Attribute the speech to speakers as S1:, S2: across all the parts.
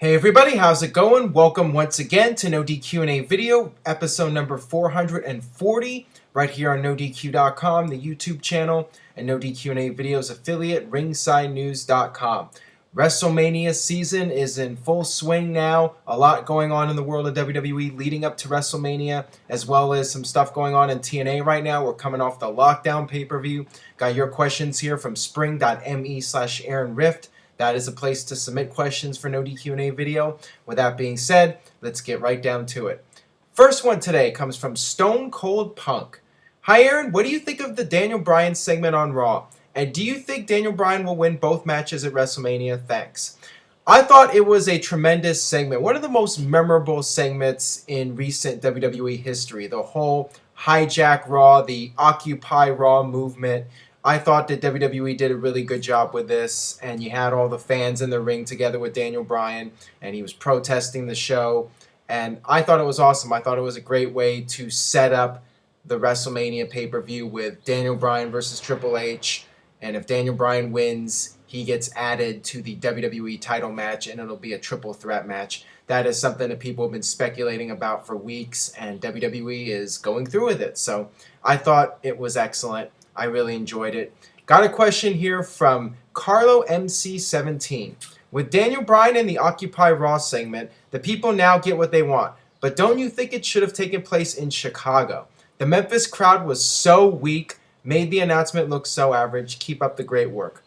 S1: Hey everybody, how's it going? Welcome once again to NoDQ&A video, episode number 440, right here on NoDQ.com, the YouTube channel, and NoDQ&A videos affiliate, RingsideNews.com. Wrestlemania season is in full swing now. A lot going on in the world of WWE leading up to Wrestlemania, as well as some stuff going on in TNA right now. We're coming off the Lockdown pay-per-view. Got your questions here from spring.me/Aaron Rift. That is a place to submit questions for NoDQ&A video. With that being said, let's get right down to it. First one today comes from Stone Cold Punk. Hi Aaron, what do you think of the Daniel Bryan segment on Raw? And do you think Daniel Bryan will win both matches at WrestleMania? Thanks. I thought it was a tremendous segment. One of the most memorable segments in recent WWE history. The whole hijack Raw, the Occupy Raw movement. I thought that WWE did a really good job with this, and you had all the fans in the ring together with Daniel Bryan, and he was protesting the show, and I thought it was awesome. I thought it was a great way to set up the WrestleMania pay-per-view with Daniel Bryan versus Triple H, and if Daniel Bryan wins, he gets added to the WWE title match, and it'll be a triple threat match. That is something that people have been speculating about for weeks, and WWE is going through with it, so I thought it was excellent. I really enjoyed it. Got a question here from Carlo MC17. With Daniel Bryan in the Occupy Raw segment, the people now get what they want. But don't you think it should have taken place in Chicago? The Memphis crowd was so weak, made the announcement look so average. Keep up the great work.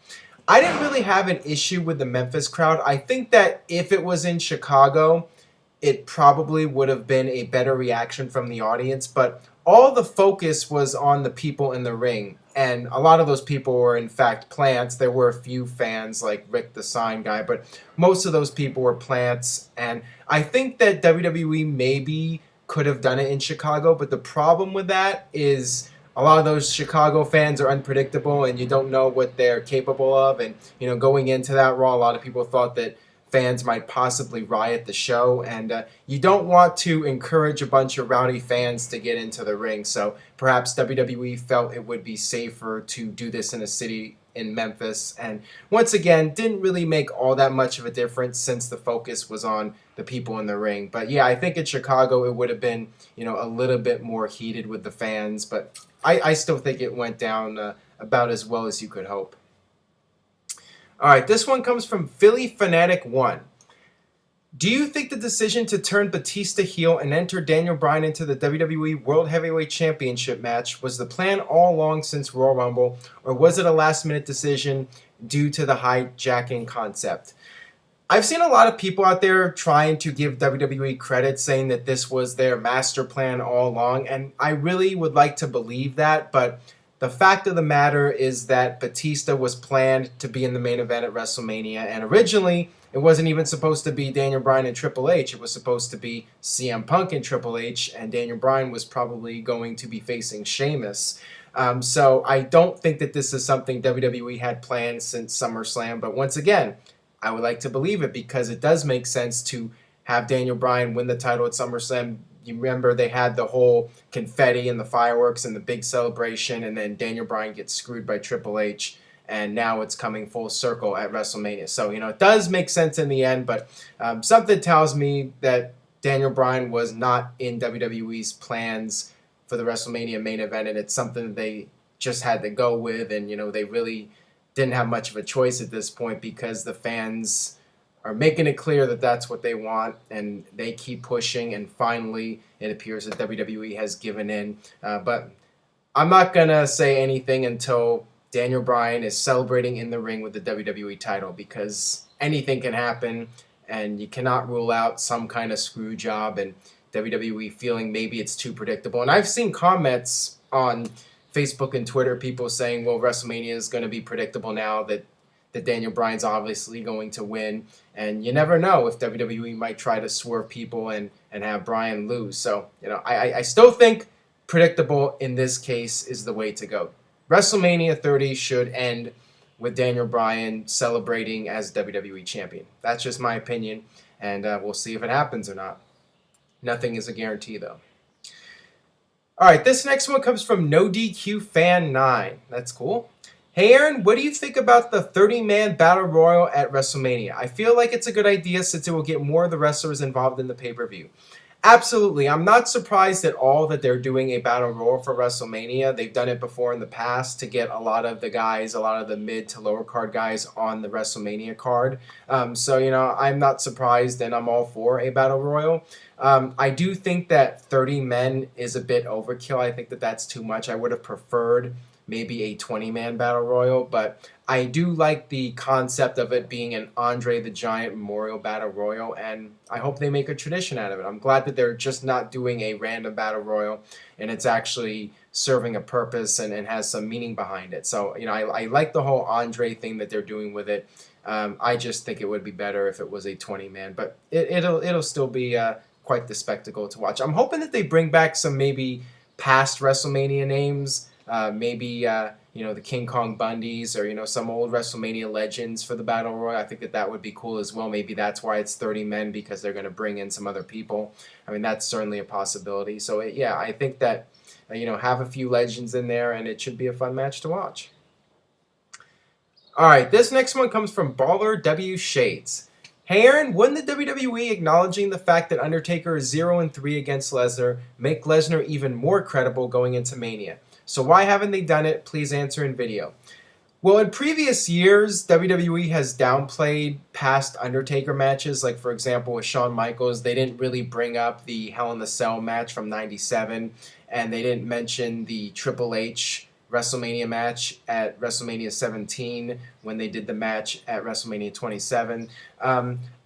S1: I didn't really have an issue with the Memphis crowd. I think that if it was in Chicago, it probably would have been a better reaction from the audience, but all the focus was on the people in the ring, and a lot of those people were in fact plants. There were a few fans like Rick the Sign Guy, but most of those people were plants, and I think that WWE maybe could have done it in Chicago, but the problem with that is a lot of those Chicago fans are unpredictable and you don't know what they're capable of, and going into that Raw, a lot of people thought that fans might possibly riot the show, and you don't want to encourage a bunch of rowdy fans to get into the ring, so perhaps WWE felt it would be safer to do this in a city in Memphis, and once again, didn't really make all that much of a difference since the focus was on the people in the ring. But yeah, I think in Chicago it would have been, a little bit more heated with the fans, but I still think it went down about as well as you could hope. All right, this one comes from Philly Fanatic 1. Do you think the decision to turn Batista heel and enter Daniel Bryan into the WWE World Heavyweight Championship match was the plan all along since Royal Rumble, or was it a last-minute decision due to the hijacking concept? I've seen a lot of people out there trying to give WWE credit, saying that this was their master plan all along, and I really would like to believe that, but the fact of the matter is that Batista was planned to be in the main event at WrestleMania, and originally it wasn't even supposed to be Daniel Bryan and Triple H. It was supposed to be CM Punk and Triple H, and Daniel Bryan was probably going to be facing Sheamus. So I don't think that this is something WWE had planned since SummerSlam, but once again, I would like to believe it because it does make sense to have Daniel Bryan win the title at SummerSlam. You remember they had the whole confetti and the fireworks and the big celebration, and then Daniel Bryan gets screwed by Triple H, and now it's coming full circle at WrestleMania. So, it does make sense in the end, but something tells me that Daniel Bryan was not in WWE's plans for the WrestleMania main event, and it's something they just had to go with, and, they really didn't have much of a choice at this point because the fans are making it clear that that's what they want, and they keep pushing, and finally it appears that WWE has given in. But I'm not going to say anything until Daniel Bryan is celebrating in the ring with the WWE title, because anything can happen, and you cannot rule out some kind of screw job and WWE feeling maybe it's too predictable. And I've seen comments on Facebook and Twitter, people saying, well, WrestleMania is going to be predictable now that Daniel Bryan's obviously going to win, and you never know if WWE might try to swerve people and have Bryan lose. So, I still think predictable in this case is the way to go. WrestleMania 30 should end with Daniel Bryan celebrating as WWE champion. That's just my opinion, and we'll see if it happens or not. Nothing is a guarantee, though. All right, this next one comes from NoDQ Fan 9. That's cool. Hey Aaron, what do you think about the 30-man battle royal at WrestleMania? I feel like it's a good idea since it will get more of the wrestlers involved in the pay-per-view. Absolutely. I'm not surprised at all that they're doing a battle royal for WrestleMania. They've done it before in the past to get a lot of the guys, a lot of the mid to lower card guys on the WrestleMania card. I'm not surprised and I'm all for a battle royal. I do think that 30 men is a bit overkill. I think that that's too much. I would have preferred maybe a 20-man battle royal, but I do like the concept of it being an Andre the Giant Memorial Battle Royal, and I hope they make a tradition out of it. I'm glad that they're just not doing a random battle royal, and it's actually serving a purpose and has some meaning behind it. So, I like the whole Andre thing that they're doing with it. I just think it would be better if it was a 20-man, but it'll still be quite the spectacle to watch. I'm hoping that they bring back some maybe past WrestleMania names. The King Kong Bundys or, some old WrestleMania legends for the Battle Royal. I think that would be cool as well. Maybe that's why it's 30 men because they're going to bring in some other people. I mean, that's certainly a possibility. So, I think that, have a few legends in there and it should be a fun match to watch. All right, this next one comes from Baller W Shades. Hey Aaron, wouldn't the WWE acknowledging the fact that Undertaker is 0-3 against Lesnar make Lesnar even more credible going into Mania? So why haven't they done it? Please answer in video. Well, in previous years, WWE has downplayed past Undertaker matches. Like, for example, with Shawn Michaels, they didn't really bring up the Hell in the Cell match from '97, and they didn't mention the Triple H WrestleMania match at WrestleMania 17 when they did the match at WrestleMania 27.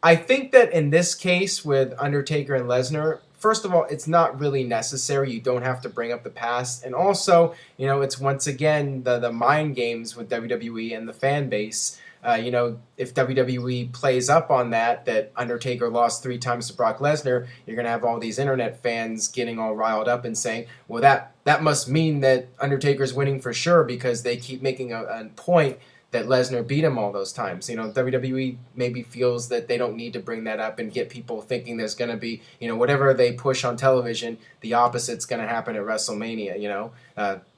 S1: I think that in this case with Undertaker and Lesnar, first of all, it's not really necessary. You don't have to bring up the past. And also, it's once again the mind games with WWE and the fan base. If WWE plays up on that Undertaker lost 3 times to Brock Lesnar, you're going to have all these internet fans getting all riled up and saying, well, that must mean that Undertaker's winning for sure because they keep making a point that Lesnar beat him all those times. WWE maybe feels that they don't need to bring that up and get people thinking there's going to be, whatever they push on television, the opposite's going to happen at WrestleMania,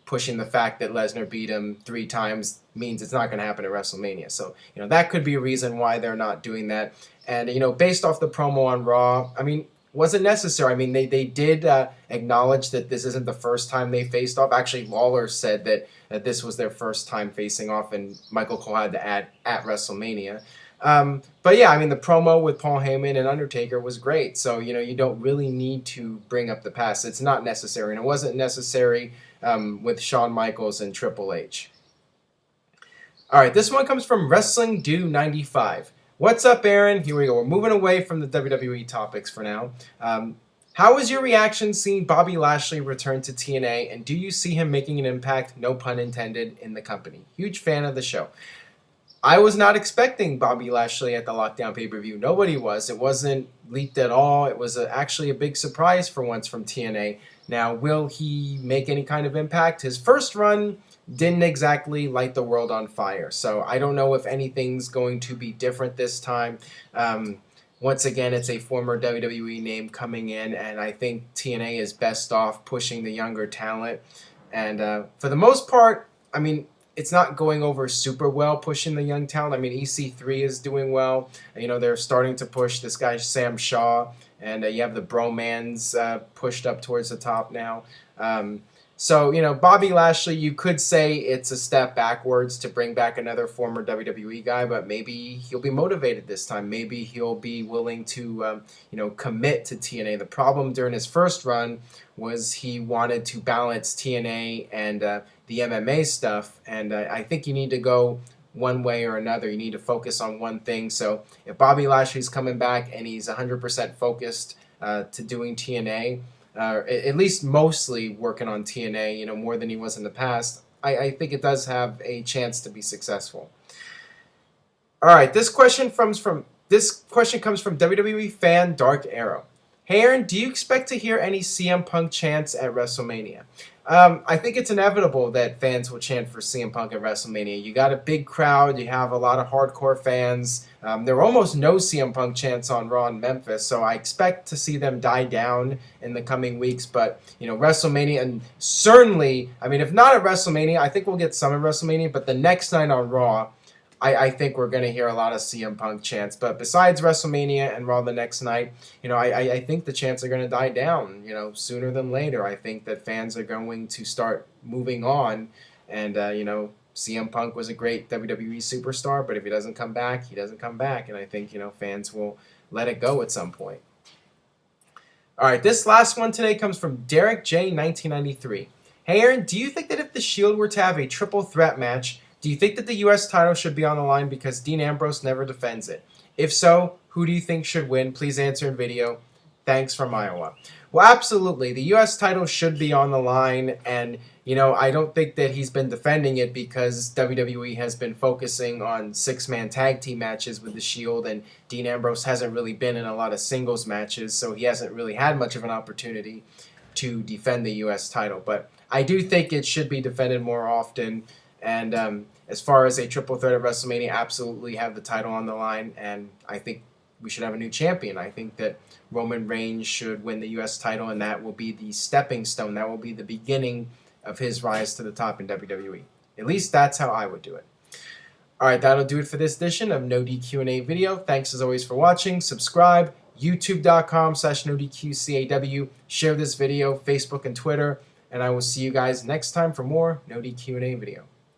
S1: pushing the fact that Lesnar beat him 3 times means it's not going to happen at WrestleMania. So, that could be a reason why they're not doing that. And, based off the promo on Raw, I mean, was it necessary? I mean, they did acknowledge that this isn't the first time they faced off. Actually, Lawler said that this was their first time facing off, and Michael Cole had to add at WrestleMania. But yeah, I mean, the promo with Paul Heyman and Undertaker was great. So, you don't really need to bring up the past. It's not necessary, and it wasn't necessary with Shawn Michaels and Triple H. All right, this one comes from Wrestling Do 95. What's up, Aaron? Here we go. We're moving away from the WWE topics for now. How was your reaction seeing Bobby Lashley return to TNA, and do you see him making an impact, no pun intended, in the company? Huge fan of the show. I was not expecting Bobby Lashley at the Lockdown pay-per-view. Nobody was. It wasn't leaked at all. It was actually a big surprise for once from TNA. Now, will he make any kind of impact? His first run didn't exactly light the world on fire. So I don't know if anything's going to be different this time. Once again, it's a former WWE name coming in, and I think TNA is best off pushing the younger talent. And for the most part, I mean, it's not going over super well pushing the young talent. I mean, EC3 is doing well. They're starting to push this guy, Sam Shaw, and you have the Bromans pushed up towards the top now. So, Bobby Lashley, you could say it's a step backwards to bring back another former WWE guy, but maybe he'll be motivated this time. Maybe he'll be willing to, commit to TNA. The problem during his first run was he wanted to balance TNA and the MMA stuff, and I think you need to go one way or another. You need to focus on one thing. So if Bobby Lashley's coming back and he's 100% focused to doing TNA, at least mostly working on TNA, more than he was in the past, I think it does have a chance to be successful. All right, this question comes from WWE fan Dark Arrow. Hey Aaron, do you expect to hear any CM Punk chants at WrestleMania? I think it's inevitable that fans will chant for CM Punk at WrestleMania. You got a big crowd. You have a lot of hardcore fans. There were almost no CM Punk chants on Raw in Memphis, so I expect to see them die down in the coming weeks. But, WrestleMania, and certainly, I mean, if not at WrestleMania, I think we'll get some at WrestleMania, but the next night on Raw, I think we're going to hear a lot of CM Punk chants. But besides WrestleMania and Raw the next night, I think the chants are going to die down, sooner than later. I think that fans are going to start moving on. And, CM Punk was a great WWE superstar, but if he doesn't come back, he doesn't come back. And I think, fans will let it go at some point. All right, this last one today comes from Derek J. 1993. Hey, Aaron, do you think that if the Shield were to have a triple threat match, do you think that the U.S. title should be on the line because Dean Ambrose never defends it? If so, who do you think should win? Please answer in video. Thanks from Iowa. Well, absolutely. The U.S. title should be on the line, and, I don't think that he's been defending it because WWE has been focusing on six-man tag team matches with the Shield, and Dean Ambrose hasn't really been in a lot of singles matches, so he hasn't really had much of an opportunity to defend the U.S. title. But I do think it should be defended more often. And as far as a triple threat at WrestleMania, absolutely have the title on the line. And I think we should have a new champion. I think that Roman Reigns should win the U.S. title, and that will be the stepping stone. That will be the beginning of his rise to the top in WWE. At least that's how I would do it. All right, that'll do it for this edition of NoDQ&A video. Thanks as always for watching. Subscribe, youtube.com/NoDQCAW. Share this video, Facebook and Twitter. And I will see you guys next time for more NoDQ&A video.